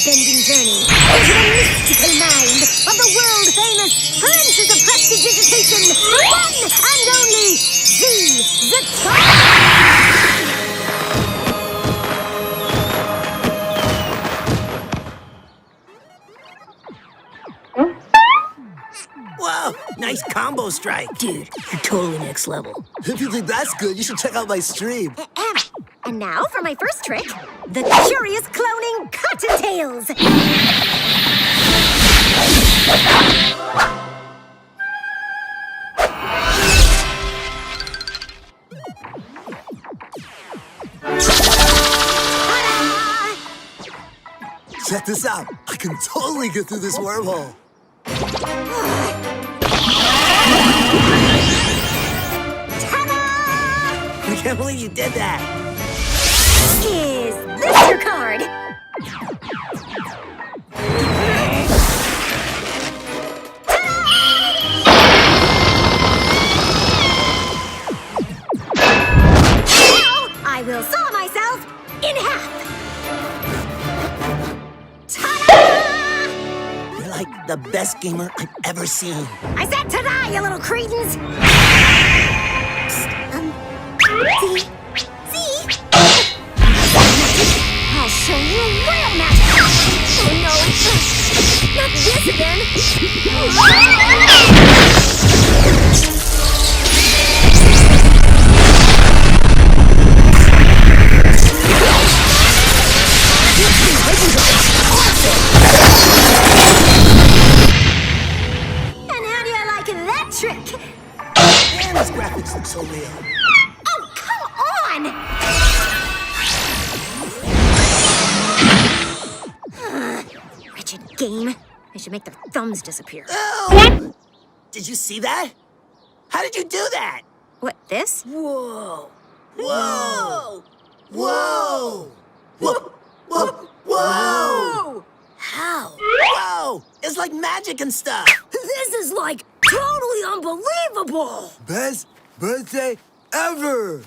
mind-bending journey into the mystical mind of the world-famous Princess of Prestidigitation, the one and only the Whoa, nice combo strike. Dude, you're totally next level. If you think that's good, you should check out my stream. And now for my first trick, the curious cloning Cottontails. Check this out. I can totally get through this wormhole. I can't believe you did that. Is this your card? Now I will saw myself in half. Ta-da! You're like the best gamer I've ever seen. I said ta-da, you little cretins! See? I'll show you real magic! Oh no! Not this again! And how do you like that trick? Man, these graphics look so real. Oh, come on! Wretched game. I should make their thumbs disappear. Oh! Did you see that? How did you do that? What, this? Whoa! Whoa! Whoa! Whoa! Whoa! Whoa! How? Whoa! It's like magic and stuff. This is like totally unbelievable! Best birthday ever!